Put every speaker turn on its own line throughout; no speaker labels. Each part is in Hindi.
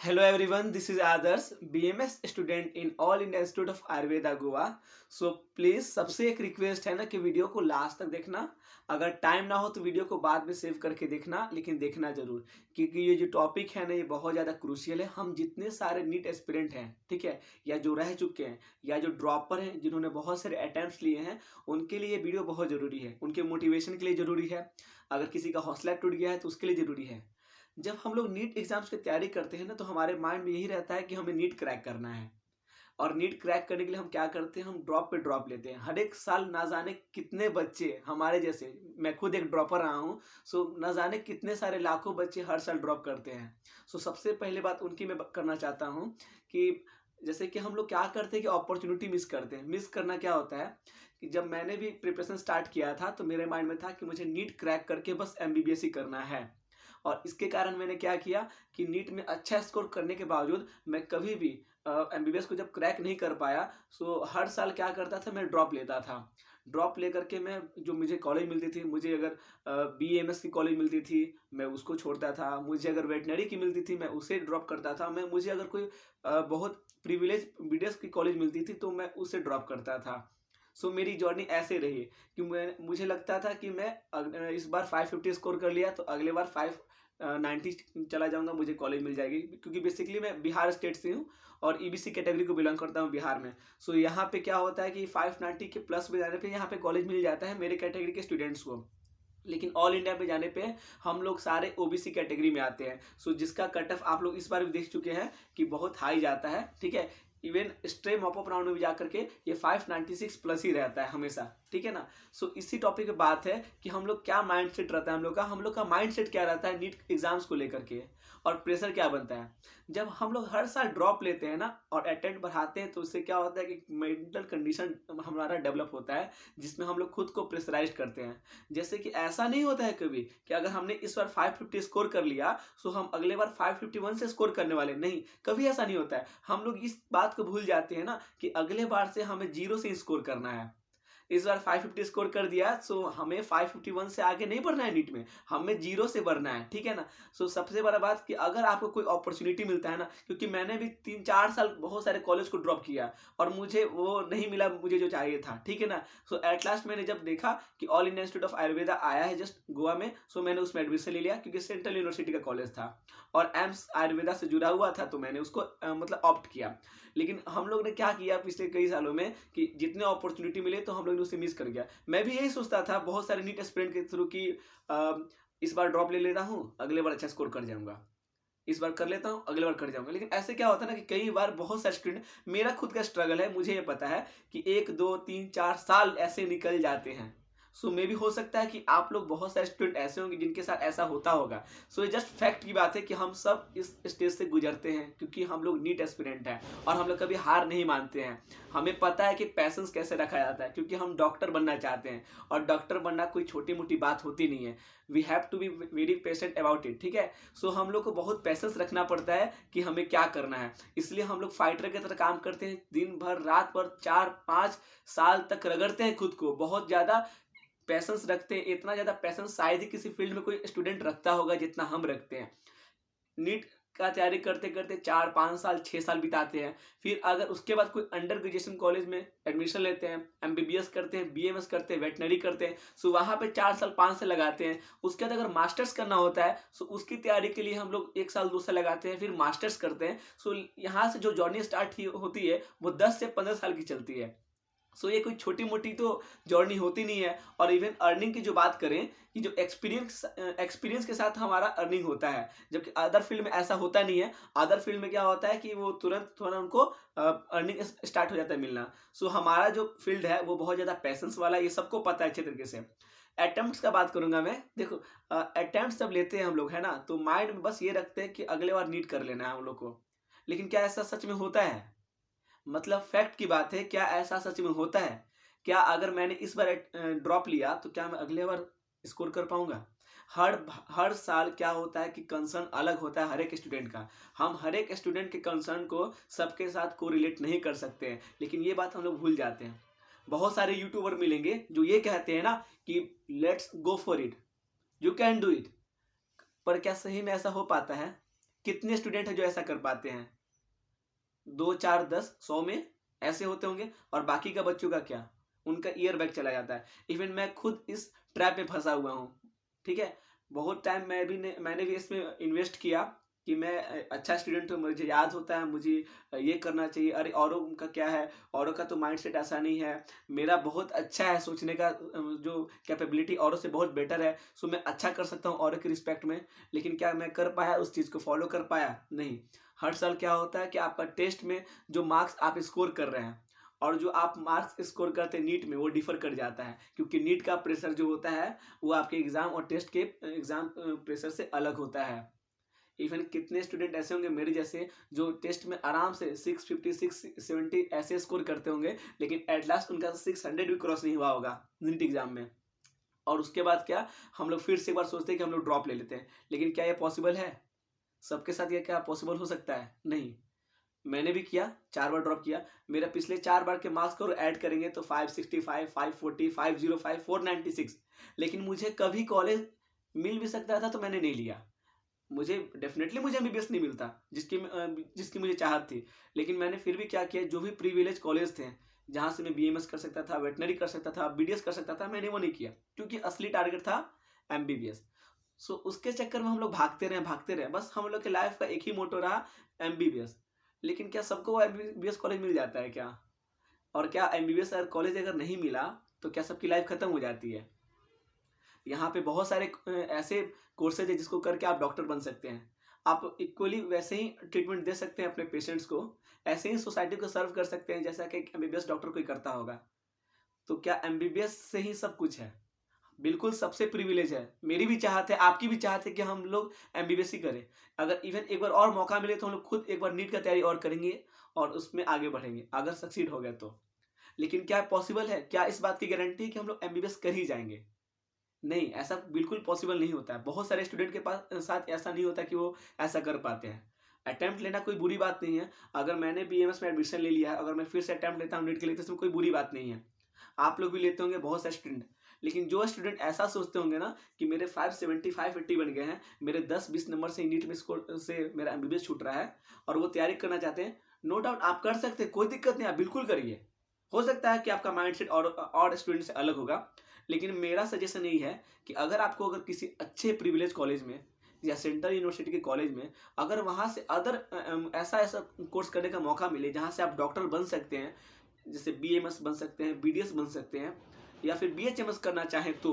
Hello everyone, this is Adarsh, BMS student in All India Institute of Ayurveda Goa. So please सबसे एक रिक्वेस्ट है ना कि वीडियो को लास्ट तक देखना। अगर टाइम ना हो तो वीडियो को बाद में सेव करके देखना, लेकिन देखना जरूर, क्योंकि ये जो टॉपिक है ना ये बहुत ज़्यादा क्रूशियल है। हम जितने सारे नीट एस्पिरेंट हैं, ठीक है, या जो रह चुके हैं या जो ड्रॉपर हैं जिन्होंने बहुत सारे अटैम्प्ट्स लिए हैं, उनके लिए ये वीडियो बहुत ज़रूरी है। उनके मोटिवेशन के लिए ज़रूरी है। अगर किसी का हौसला टूट गया है तो उसके लिए ज़रूरी है। जब हम लोग नीट एग्जाम्स की तैयारी करते हैं ना तो हमारे माइंड में यही रहता है कि हमें नीट क्रैक करना है। और नीट क्रैक करने के लिए हम क्या करते हैं, हम ड्रॉप पे ड्रॉप लेते हैं। हर एक साल ना जाने कितने बच्चे हमारे जैसे, मैं खुद एक ड्रॉपर रहा हूँ, सो ना जाने कितने सारे लाखों बच्चे हर साल ड्रॉप करते हैं। सो सबसे पहले बात उनकी मैं करना चाहता हूँ कि जैसे कि हम लोग क्या करते हैं कि अपॉर्चुनिटी मिस करते हैं। मिस करना क्या होता है कि जब मैंने भी प्रिपरेशन स्टार्ट किया था तो मेरे माइंड में था कि मुझे नीट क्रैक करके बस एमबीबीएस ही करना है। और इसके कारण मैंने क्या किया कि नीट में अच्छा स्कोर करने के बावजूद मैं कभी भी एमबीबीएस को जब क्रैक नहीं कर पाया, सो हर साल क्या करता था, मैं ड्रॉप लेता था। ड्रॉप लेकर के मैं जो मुझे कॉलेज मिलती थी, मुझे अगर बीएमएस की कॉलेज मिलती थी मैं उसको छोड़ता था, मुझे अगर वेटनरी की मिलती थी मैं उसे ड्रॉप करता था, मैं मुझे अगर कोई बहुत प्रिविलेज बीडीएस की कॉलेज मिलती थी तो मैं उसे ड्रॉप करता था। सो मेरी जर्नी ऐसे रही कि मुझे लगता था कि मैं इस बार 550 स्कोर कर लिया तो अगले बार 590 चला जाऊंगा, मुझे कॉलेज मिल जाएगी। क्योंकि बेसिकली मैं बिहार स्टेट से हूँ और ईबीसी कैटेगरी को बिलोंग करता हूँ बिहार में। सो यहाँ पे क्या होता है कि 590 के प्लस में जाने पे यहाँ पे कॉलेज मिल जाता है मेरे कैटेगरी के स्टूडेंट्स को। लेकिन ऑल इंडिया पे जाने पे हम लोग सारे ओबीसी कैटेगरी में आते हैं। सो जिसका कट ऑफ आप लोग इस बार भी देख चुके हैं कि बहुत हाई जाता है, ठीक है। Even stray mop up round में भी जाकर के ये 596 प्लस ही रहता है हमेशा, ठीक है ना। सो इसी टॉपिक पे बात है कि हम लोग क्या माइंडसेट रहता है, हम लोग का माइंडसेट क्या रहता है नीट एग्जाम्स को लेकर के, और प्रेशर क्या बनता है। जब हम लोग हर साल ड्रॉप लेते हैं ना और अटेम्प्ट बढ़ाते हैं तो उससे क्या होता है कि मेंटल कंडीशन हमारा डेवलप होता है, जिसमें हम लोग खुद को प्रेशराइज करते हैं। जैसे कि ऐसा नहीं होता है कभी कि अगर हमने इस बार 550 स्कोर कर लिया तो हम अगले बार 551 से स्कोर करने वाले नहीं। कभी ऐसा नहीं होता है। हम लोग इस बात को भूल जाते हैं ना कि अगले बार से हमें जीरो से स्कोर करना है। इस बार 550 स्कोर कर दिया, सो हमें 551 से आगे नहीं बढ़ना है नीट में, हमें जीरो से बढ़ना है, ठीक है ना। सो सबसे बड़ा बात कि अगर आपको कोई अपॉर्चुनिटी मिलता है ना, क्योंकि मैंने भी 3-4 साल बहुत सारे कॉलेज को ड्रॉप किया और मुझे वो नहीं मिला मुझे जो चाहिए था, ठीक है ना। सो एट लास्ट मैंने जब देखा कि all India institute of Ayurveda आया है जस्ट गोवा में, सो मैंने उसमें एडमिशन ले लिया क्योंकि सेंट्रल यूनिवर्सिटी का कॉलेज था और एम्स आयुर्वेदा से जुड़ा हुआ था, तो मैंने उसको मतलब ऑप्ट किया। लेकिन हम लोग ने क्या किया पिछले कई सालों में कि जितने अपॉर्चुनिटी मिले तो हम लोग ने उसे मिस कर गया। मैं भी यही सोचता था बहुत सारे नीट एस्पिरेंट के थ्रू कि इस बार ड्रॉप ले लेता हूँ, अगले बार अच्छा स्कोर कर जाऊंगा, इस बार कर लेता हूँ अगले बार कर जाऊंगा। लेकिन ऐसे क्या होता है ना कि कई बार बहुत सारे स्टूडेंट, मेरा खुद का स्ट्रगल है, मुझे ये पता है कि 1 2 3 4 साल ऐसे निकल जाते हैं। सो मे भी हो सकता है कि आप लोग बहुत सारे स्टूडेंट ऐसे होंगे जिनके साथ ऐसा होता होगा। सो ये जस्ट फैक्ट की बात है कि हम सब इस स्टेज से गुजरते हैं क्योंकि हम लोग नीट एस्पिरेंट हैं और हम लोग कभी हार नहीं मानते हैं। हमें पता है कि पैसेंस कैसे रखा जाता है, क्योंकि हम डॉक्टर बनना चाहते हैं और डॉक्टर बनना कोई छोटी मोटी बात होती नहीं है। We have to be very patient about it, ठीक है। सो हम लोग को बहुत पैसेंस रखना पड़ता है कि हमें क्या करना है। इसलिए हम लोग फाइटर की तरह काम करते हैं, दिन भर रात भर 4-5 साल तक रगड़ते हैं खुद को, बहुत ज़्यादा पैसेंस रखते हैं। इतना ज़्यादा पैसेंस शायद ही किसी फील्ड में कोई स्टूडेंट रखता होगा जितना हम रखते हैं। नीट का तैयारी करते करते 4-5 साल 6 साल बिताते हैं। फिर अगर उसके बाद कोई अंडर ग्रेजुएशन कॉलेज में एडमिशन लेते हैं, एमबीबीएस करते हैं, बीएमएस करते हैं, वेटनरी करते हैं, सो वहाँ पे 4 साल 5 साल लगाते हैं। उसके बाद अगर मास्टर्स करना होता है सो उसकी तैयारी के लिए हम लोग 1 साल 2 साल लगाते हैं, फिर मास्टर्स करते हैं। सो यहाँ से जो जर्नी स्टार्ट होती है वो 10 से 15 साल की चलती है। सो ये कोई छोटी मोटी तो जर्नी होती नहीं है। और इवन अर्निंग की जो बात करें कि जो एक्सपीरियंस के साथ हमारा अर्निंग होता है, जबकि अदर फील्ड में ऐसा होता नहीं है। अदर फील्ड में क्या होता है कि वो तुरंत थोड़ा उनको अर्निंग स्टार्ट हो जाता है मिलना। सो हमारा जो फील्ड है वो बहुत ज़्यादा पैसेंस वाला है, ये सबको पता है अच्छे तरीके से। अटेम्प्ट्स का बात करूंगा मैं, देखो अटेम्प्ट्स जब लेते हैं हम लोग, है ना, तो माइंड में बस ये रखते हैं कि अगले बार नीट कर लेना है हम लोग को। लेकिन क्या ऐसा सच में होता है? मतलब फैक्ट की बात है, क्या ऐसा सच में होता है? क्या अगर मैंने इस बार ड्रॉप लिया तो क्या मैं अगले बार स्कोर कर पाऊंगा? हर हर साल क्या होता है कि कंसर्न अलग होता है हर एक स्टूडेंट का। हम हर एक स्टूडेंट के कंसर्न को सबके साथ कोरिलेट नहीं कर सकते हैं, लेकिन ये बात हम लोग भूल जाते हैं। बहुत सारे यूट्यूबर मिलेंगे जो ये कहते हैं ना कि let's go for it, you can do it. पर क्या सही में ऐसा हो पाता है? कितने स्टूडेंट हैं जो ऐसा कर पाते हैं? 2 4 10 100 में ऐसे होते होंगे। और बाकी का बच्चों का क्या? उनका ईयर बैक चला जाता है। इवन मैं खुद इस ट्रैप में फंसा हुआ हूँ, ठीक है। बहुत टाइम मैंने भी इसमें इन्वेस्ट किया कि मैं अच्छा स्टूडेंट हूँ, मुझे याद होता है, मुझे ये करना चाहिए। अरे औरों का क्या है, औरों का तो माइंडसेट ऐसा नहीं है, मेरा बहुत अच्छा है सोचने का, जो कैपेबिलिटी औरों से बहुत बेटर है, सो मैं अच्छा कर सकता हूँ औरों की रिस्पेक्ट में। लेकिन क्या मैं कर पाया, उस चीज़ को फॉलो कर पाया? नहीं। हर साल क्या होता है कि आपका टेस्ट में जो मार्क्स आप स्कोर कर रहे हैं और जो आप मार्क्स स्कोर करते हैं नीट में, वो डिफर कर जाता है, क्योंकि नीट का प्रेशर जो होता है वो आपके एग्जाम और टेस्ट के एग्जाम प्रेशर से अलग होता है। इवन कितने स्टूडेंट ऐसे होंगे मेरे जैसे जो टेस्ट में आराम से 650 670 ऐसे स्कोर करते होंगे, लेकिन एट लास्ट उनका 600 भी क्रॉस नहीं हुआ होगा नीट एग्जाम में। और उसके बाद क्या, हम लोग फिर से एक बार सोचते हैं कि हम लोग ड्रॉप ले लेते हैं। लेकिन क्या ये पॉसिबल है? सबके साथ ये क्या पॉसिबल हो सकता है? नहीं। मैंने भी किया, 4 बार ड्रॉप किया। मेरा पिछले 4 बार के मार्क्स को ऐड करेंगे तो 565, 540, 505, 496। लेकिन मुझे कभी कॉलेज मिल भी सकता था तो मैंने नहीं लिया। मुझे डेफिनेटली मुझे एमबीबीएस नहीं मिलता जिसकी मुझे चाहत थी। लेकिन मैंने फिर भी क्या किया, जो भी प्रीविलेज कॉलेज थे जहाँ से मैं बीएमएस कर सकता था, वेटनरी कर सकता था, बीडीएस कर सकता था, मैंने वो नहीं किया, क्योंकि असली टारगेट था एमबीबीएस। सो उसके चक्कर में हम लोग भागते रहे। बस हम लोग के लाइफ का एक ही मोटो रहा, एमबीबीएस। लेकिन क्या सबको एमबीबीएस कॉलेज मिल जाता है क्या? और क्या एमबीबीएस कॉलेज अगर नहीं मिला तो क्या सबकी लाइफ खत्म हो जाती है? यहाँ पे बहुत सारे ऐसे कोर्सेज है जिसको करके आप डॉक्टर बन सकते हैं। आप इक्वली वैसे ही ट्रीटमेंट दे सकते हैं अपने पेशेंट्स को, ऐसे ही सोसाइटी को सर्व कर सकते हैं जैसा कि एमबीबीएस डॉक्टर कोई करता होगा। तो क्या एमबीबीएस से ही सब कुछ है? बिल्कुल सबसे प्रिविलेज है। मेरी भी चाहत है, आपकी भी चाहत है कि हम लोग एमबीबीएस ही करें। अगर इवन एक बार और मौका मिले तो हम लोग खुद एक बार नीट का तैयारी और करेंगे और उसमें आगे बढ़ेंगे, अगर सक्सीड हो गया तो। लेकिन क्या पॉसिबल है? क्या इस बात की गारंटी है कि हम लोग एमबीबीएस कर ही जाएंगे? नहीं, ऐसा बिल्कुल पॉसिबल नहीं होता है। बहुत सारे स्टूडेंट के पास साथ ऐसा नहीं होता कि वो ऐसा कर पाते हैं। अटेम्प्ट लेना कोई बुरी बात नहीं है। अगर मैंने बीएमएस में एडमिशन ले लिया है, अगर मैं फिर से अटेम्प्ट लेता हूँ नीट के लिए, तो इसमें कोई बुरी बात नहीं है। आप लोग भी लेते होंगे बहुत सारे स्टूडेंट। लेकिन जो स्टूडेंट ऐसा सोचते होंगे ना कि मेरे 570 580 बन गए हैं, मेरे 10-20 नंबर से नीट में स्कोर से मेरा एमबीबीएस छूट रहा है और वो तैयारी करना चाहते हैं, नो डाउट आप कर सकते हैं, कोई दिक्कत नहीं, आप बिल्कुल करिए। हो सकता है कि आपका माइंडसेट और स्टूडेंट से अलग होगा। लेकिन मेरा सजेशन यही है कि अगर किसी अच्छे प्रिविलेज कॉलेज में या सेंट्रल यूनिवर्सिटी के कॉलेज में अगर वहाँ से ऐसा ऐसा कोर्स करने का मौका मिले जहाँ से आप डॉक्टर बन सकते हैं, जैसे बीएमएस बन सकते हैं, बीडीएस बन सकते हैं, या फिर बीएचएमएस करना चाहें तो,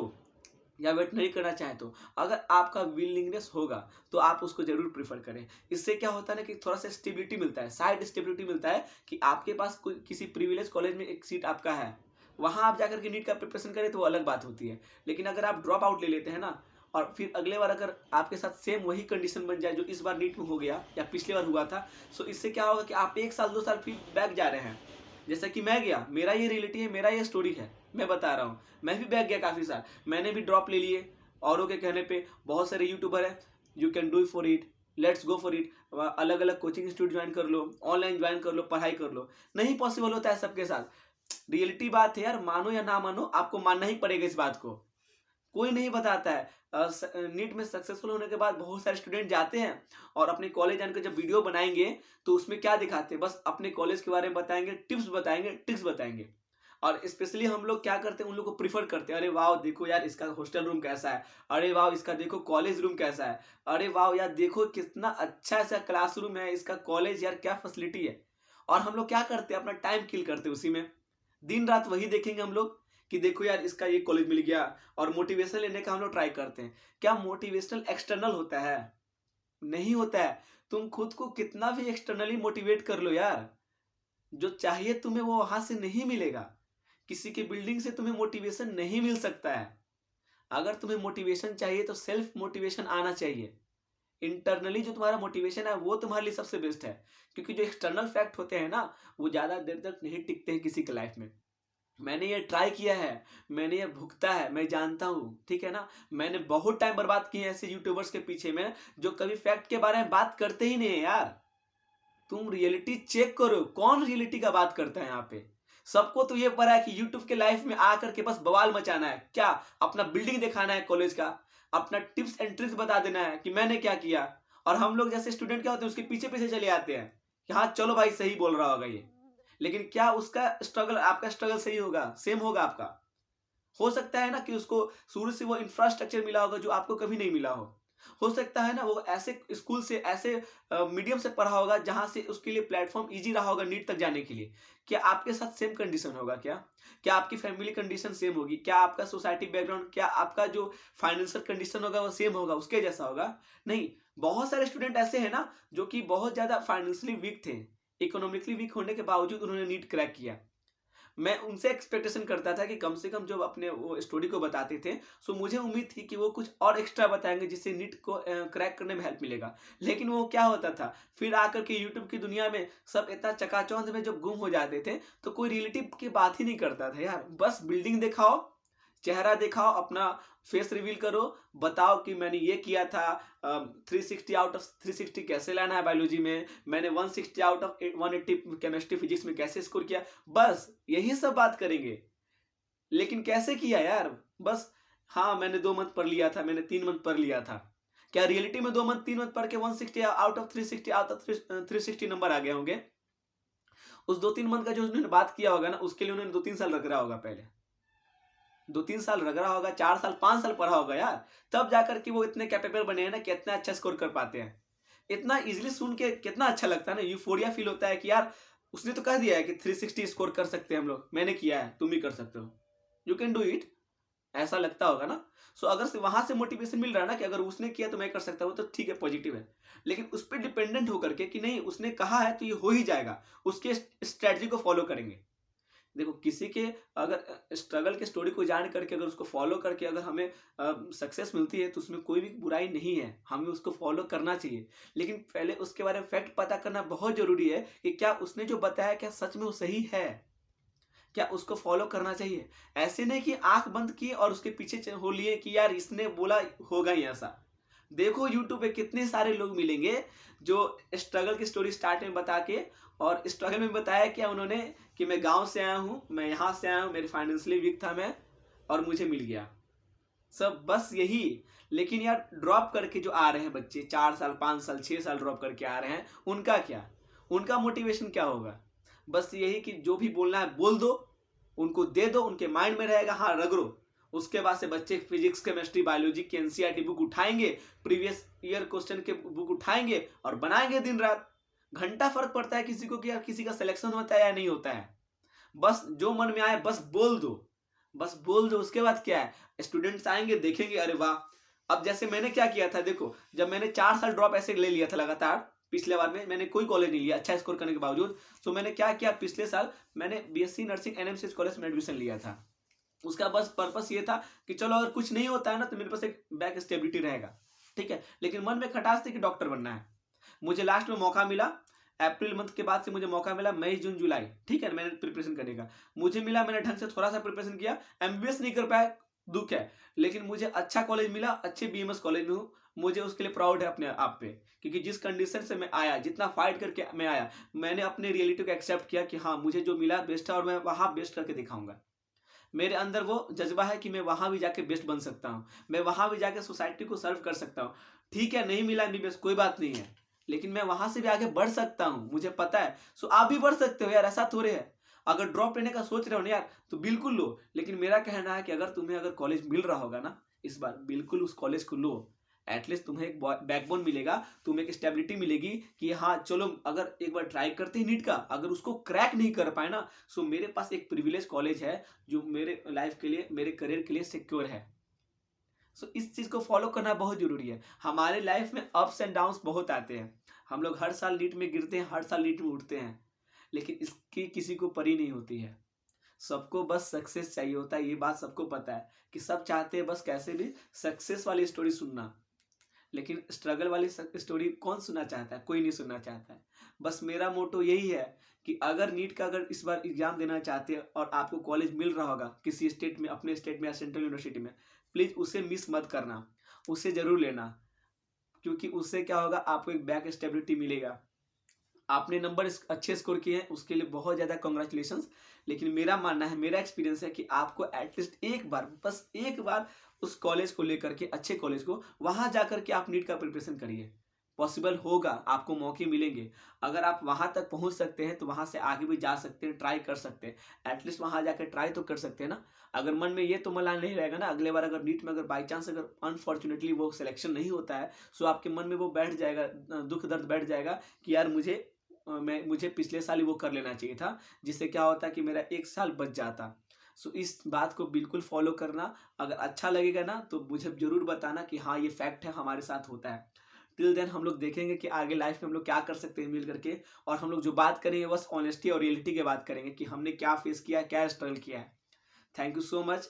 या वेटनरी करना चाहें तो, अगर आपका विलिंगनेस होगा तो आप उसको जरूर प्रीफर करें। इससे क्या होता है ना कि थोड़ा सा स्टेबिलिटी मिलता है, साइड स्टेबिलिटी मिलता है कि आपके पास किसी प्रिविलेज कॉलेज में एक सीट आपका है, वहां आप जाकर के नीट का प्रिपरेशन करें तो वो अलग बात होती है। लेकिन अगर आप ड्रॉप आउट ले लेते हैं ना, और फिर अगले बार अगर आपके साथ सेम वही कंडीशन बन जाए जो इस बार नीट में हो गया या पिछले बार हुआ था, सो इससे क्या होगा कि आप 1 साल 2 साल फिर बैक जा रहे हैं। जैसा कि मैं गया, मेरा ये रियलिटी है, मेरा ये स्टोरी है, मैं बता रहा हूँ। मैं भी बैक गया काफी साल, मैंने भी ड्रॉप ले लिए औरों के कहने पे। बहुत सारे यूट्यूबर है, you can do for it, let's go for it, अलग अलग कोचिंग इंस्टीट्यूट ज्वाइन कर लो, ऑनलाइन ज्वाइन कर लो, पढ़ाई कर लो। नहीं पॉसिबल होता है सबके साथ। रियलिटी बात है यार, मानो या ना मानो, आपको मानना ही पड़ेगा इस बात को। कोई नहीं बताता है। नीट में सक्सेसफुल होने के बाद बहुत सारे स्टूडेंट जाते हैं और अपने कॉलेज जाकर जब वीडियो बनाएंगे तो उसमें क्या दिखाते हैं, बस अपने कॉलेज के बारे में बताएंगे, टिप्स बताएंगे, ट्रिक्स बताएंगे। और स्पेशली हम लोग क्या करते हैं, उन लोग को प्रीफर करते हैं, अरे वाह देखो यार इसका हॉस्टल रूम कैसा है, अरे वाह इसका देखो कॉलेज रूम कैसा है, अरे वाह यार देखो कितना अच्छा ऐसा क्लासरूम है इसका कॉलेज, यार क्या फैसिलिटी है। और हम लोग क्या करते हैं, अपना टाइम किल करते हैं उसी में, दिन रात वही देखेंगे हम लोग कि देखो यार इसका ये कॉलेज मिल गया, और मोटिवेशन लेने का हम लोग ट्राई करते हैं। क्या मोटिवेशनल एक्सटर्नल होता है? नहीं होता है। तुम खुद को कितना भी एक्सटर्नली मोटिवेट कर लो यार, जो चाहिए तुम्हें वो वहां से नहीं मिलेगा। किसी की बिल्डिंग से तुम्हें मोटिवेशन नहीं मिल सकता है। अगर तुम्हें मोटिवेशन चाहिए तो सेल्फ मोटिवेशन आना चाहिए। इंटरनली जो तुम्हारा मोटिवेशन है वो तुम्हारे लिए सबसे बेस्ट है, क्योंकि जो एक्सटर्नल फैक्ट होते हैं ना, वो ज्यादा देर तक नहीं टिकते हैं किसी के लाइफ में। मैंने ये ट्राई किया है, मैंने ये भुगता है, मैं जानता हूँ, ठीक है ना। मैंने बहुत टाइम बर्बाद किए ऐसे यूट्यूबर्स के पीछे में जो कभी फैक्ट के बारे में बात करते ही नहीं है यार। तुम रियलिटी चेक करो, कौन रियलिटी का बात करता है यहाँ पे। सबको तो ये पता है कि यूट्यूब के लाइफ में आकर के बस बवाल मचाना है, क्या अपना बिल्डिंग दिखाना है कॉलेज का, अपना टिप्स एंड ट्रिक्स बता देना है कि मैंने क्या किया, और हम लोग जैसे स्टूडेंट क्या होते हैं उसके पीछे पीछे चले आते हैं कि हाँ चलो भाई सही बोल रहा होगा ये, लेकिन क्या उसका स्ट्रगल आपका स्ट्रगल सही होगा, सेम होगा आपका? हो सकता है ना कि उसको शुरू से वो इंफ्रास्ट्रक्चर मिला होगा जो आपको कभी नहीं मिला हो सकता है ना वो ऐसे स्कूल से ऐसे मीडियम से पढ़ा होगा जहां से उसके लिए प्लेटफॉर्म इजी रहा होगा नीट तक जाने के लिए। क्या आपके साथ सेम कंडीशन होगा? क्या आपकी फैमिली कंडीशन सेम होगी? क्या आपका सोसाइटी बैकग्राउंड, क्या आपका जो फाइनेंशियल कंडीशन होगा वो सेम होगा, उसके जैसा होगा? नहीं। बहुत सारे स्टूडेंट ऐसे हैं ना जो कि बहुत ज्यादा फाइनेंशियली वीक थे, इकोनॉमिकली वीक होने के बावजूद उन्होंने नीट क्रैक किया। मैं उनसे एक्सपेक्टेशन करता था कि कम से कम जो अपने वो स्टोरी को बताते थे, सो मुझे उम्मीद थी कि वो कुछ और एक्स्ट्रा बताएंगे जिससे नीट को क्रैक करने में हेल्प मिलेगा। लेकिन वो क्या होता था, फिर आकर के यूट्यूब की दुनिया में सब इतना चकाचौंध में जब गुम हो जाते थे तो कोई रिलेटिव की बात ही नहीं करता था यार। बस बिल्डिंग दिखाओ, चेहरा दिखाओ, अपना फेस रिवील करो, बताओ कि मैंने ये किया था। 360 आउट ऑफ 360 कैसे लाना है बायोलॉजी में, मैंने 160 आउट ऑफ 180 केमिस्ट्री फिजिक्स में कैसे स्कोर किया, बस यही सब बात करेंगे। लेकिन कैसे किया यार? बस हाँ मैंने 2 मंथ पढ़ लिया था, मैंने 3 मंथ पढ़ लिया था। क्या रियलिटी में 2 मंथ 3 मंथ पढ़ के 160 out of 360 out of 360 number आ गए होंगे? उस 2-3 मंथ का जो उन्होंने बात किया होगा ना उसके लिए उन्होंने 2-3 साल रगड़ा होगा पहले, 2-3 साल रगड़ा होगा, 4 साल 5 साल पढ़ा होगा यार। तब जाकर के वो इतने कैपेबल बने हैं ना कि इतना अच्छा स्कोर कर पाते हैं। इतना इजीली सुन के कितना अच्छा लगता है ना, यूफोरिया फील होता है कि यार उसने तो कह दिया है कि 360 स्कोर कर सकते हैं हम लोग, मैंने किया है, तुम भी कर सकते हो, यू कैन डू इट। ऐसा लगता होगा ना। सो अगर से वहां से मोटिवेशन मिल रहा है ना कि अगर उसने किया तो मैं कर सकता हूँ, तो ठीक है, पॉजिटिव है। लेकिन उस पर डिपेंडेंट होकर के कि नहीं उसने कहा है तो ये हो ही जाएगा, उसके स्ट्रेटजी को फॉलो करेंगे। देखो किसी के अगर स्ट्रगल के स्टोरी को जान करके अगर उसको फॉलो करके अगर हमें सक्सेस मिलती है तो उसमें कोई भी बुराई नहीं है, हमें उसको फॉलो करना चाहिए। लेकिन पहले उसके बारे में फैक्ट पता करना बहुत जरूरी है कि क्या उसने जो बताया क्या सच में वो सही है, क्या उसको फॉलो करना चाहिए। ऐसे नहीं कि आंख बंद किए और उसके पीछे हो लिए कि यार इसने बोला होगा ही ऐसा। देखो यूट्यूब पे कितने सारे लोग मिलेंगे जो स्ट्रगल की स्टोरी स्टार्ट में बता के, और स्ट्रगल में बताया क्या उन्होंने कि मैं गांव से आया हूं, मैं यहां से आया हूं, मेरे फाइनेंशियली वीक था मैं, और मुझे मिल गया सब, बस यही। लेकिन यार ड्रॉप करके जो आ रहे हैं बच्चे, 4 साल 5 साल 6 साल ड्रॉप करके आ रहे हैं, उनका क्या, उनका मोटिवेशन क्या होगा? बस यही कि जो भी बोलना है बोल दो, उनको दे दो, उनके माइंड में रहेगा, हाँ रगड़ो। उसके बाद से बच्चे फिजिक्स केमिस्ट्री बायोलॉजी की एनसीईआरटी बुक उठाएंगे, प्रीवियस ईयर क्वेश्चन के बुक उठाएंगे और बनाएंगे दिन रात। घंटा फर्क पड़ता है किसी को कि यार किसी का सिलेक्शन होता है या नहीं होता है। बस जो मन में आए बस बोल दो, बस बोल दो। उसके बाद क्या है, स्टूडेंट्स आएंगे देखेंगे, अरे वाह। अब जैसे मैंने क्या किया था, देखो जब मैंने 4 साल ड्रॉप ऐसे ले लिया था लगातार, पिछले बार में मैंने कोई कॉलेज नहीं लिया अच्छा स्कोर करने के बावजूद, तो मैंने क्या किया, पिछले साल मैंने बीएससी नर्सिंग एनएमसीएच कॉलेज में एडमिशन लिया था। उसका बस पर्पस ये था कि चलो अगर कुछ नहीं होता है ना तो मेरे पास एक बैक स्टेबिलिटी रहेगा, ठीक है। लेकिन मन में खटास थी कि डॉक्टर बनना है। मुझे लास्ट में मौका मिला, अप्रैल मंथ के बाद से मुझे मौका मिला, मई जून जुलाई, ठीक है, मैंने प्रिपरेशन करने का मुझे मिला, मैंने ढंग से थोड़ा सा प्रिपरेशन किया, एमबीबीएस नहीं कर पाया, दुख है। लेकिन मुझे अच्छा कॉलेज मिला, अच्छे बीएमएस कॉलेज में हूँ, मुझे उसके लिए प्राउड है अपने आप पे। क्योंकि जिस कंडीशन से मैं आया, जितना फाइट करके मैं आया, मैंने अपने रियलिटी को एक्सेप्ट किया कि हाँ मुझे जो मिला बेस्ट है और मैं वहां बेस्ट करके दिखाऊंगा। मेरे अंदर वो जज्बा है कि मैं वहां भी जाके बेस्ट बन सकता हूँ, मैं वहां भी जाके सोसाइटी को सर्व कर सकता हूँ। ठीक है नहीं मिला एमबीबीएस कोई बात नहीं है, लेकिन मैं वहां से भी आगे बढ़ सकता हूँ, मुझे पता है। सो आप भी बढ़ सकते हो यार, ऐसा थोड़े है। अगर ड्रॉप लेने का सोच रहे हो ना यार तो बिल्कुल लो, लेकिन मेरा कहना है कि अगर तुम्हें अगर कॉलेज मिल रहा होगा ना इस बार, बिल्कुल उस कॉलेज को लो। एटलीस्ट तुम्हें एक बैकबोन मिलेगा, तुम्हें एक स्टेबिलिटी मिलेगी कि हाँ चलो अगर एक बार ट्राई करते हैं नीट का, अगर उसको क्रैक नहीं कर पाए ना, सो मेरे पास एक प्रिविलेज कॉलेज है जो मेरे लाइफ के लिए, मेरे करियर के लिए सिक्योर है। सो इस चीज को फॉलो करना बहुत जरूरी है। हमारे लाइफ में अप्स एंड डाउन्स बहुत आते हैं, हम लोग हर साल नीट में गिरते हैं, हर साल नीट में उठते हैं, लेकिन इसकी किसी को परी नहीं होती है। सबको बस सक्सेस चाहिए होता है, ये बात सबको पता है कि सब चाहते हैं बस कैसे भी सक्सेस वाली स्टोरी सुनना। लेकिन स्ट्रगल वाली स्टोरी कौन सुनना चाहता है? कोई नहीं सुनना चाहता है। बस मेरा मोटो यही है कि अगर नीट का अगर इस बार एग्जाम देना चाहते हैं और आपको कॉलेज मिल रहा होगा किसी स्टेट में, अपने स्टेट में या सेंट्रल यूनिवर्सिटी में, प्लीज उसे मिस मत करना, उसे जरूर लेना। क्योंकि उससे क्या होगा, आपको एक बैक स्टेबिलिटी मिलेगा। आपने नंबर अच्छे स्कोर किए हैं उसके लिए बहुत ज्यादा कॉन्ग्रेचुलेशन। लेकिन मेरा मानना है, मेरा एक्सपीरियंस है कि आपको एटलीस्ट एक बार, बस एक बार उस कॉलेज को लेकर के, अच्छे कॉलेज को, वहां जाकर के आप नीट का प्रिपरेशन करिए। पॉसिबल होगा, आपको मौके मिलेंगे। अगर आप वहाँ तक पहुँच सकते हैं तो वहाँ से आगे भी जा सकते हैं, ट्राई कर सकते हैं। एटलीस्ट वहाँ जाकर ट्राई तो कर सकते हैं ना। अगर मन में ये तो मलाल नहीं रहेगा ना, अगले बार अगर नीट में अगर बाई चांस अगर अनफॉर्चुनेटली वो सिलेक्शन नहीं होता है, सो आपके मन में वो बैठ जाएगा, दुख दर्द बैठ जाएगा कि यार मुझे पिछले साल ही वो कर लेना चाहिए था, जिससे क्या होता कि मेरा 1 साल बच जाता। सो इस बात को बिल्कुल फॉलो करना। अगर अच्छा लगेगा ना तो मुझे ज़रूर बताना कि हाँ, ये फैक्ट है, हमारे साथ होता है। टिल देन हम लोग देखेंगे कि आगे लाइफ में हम लोग क्या कर सकते हैं मिल करके, और हम लोग जो बात करेंगे बस ऑनेस्टी और रियलिटी की बात करेंगे कि हमने क्या फेस किया, क्या स्ट्रगल किया है। Thank you so much.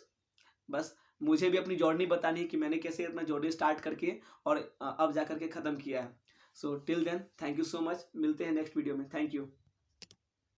बस मुझे भी अपनी जर्नी बतानी है कि मैंने कैसे अपना जर्नी स्टार्ट करके और अब जा करके ख़त्म किया है। So till then thank you so much, मिलते हैं नेक्स्ट वीडियो में। Thank you.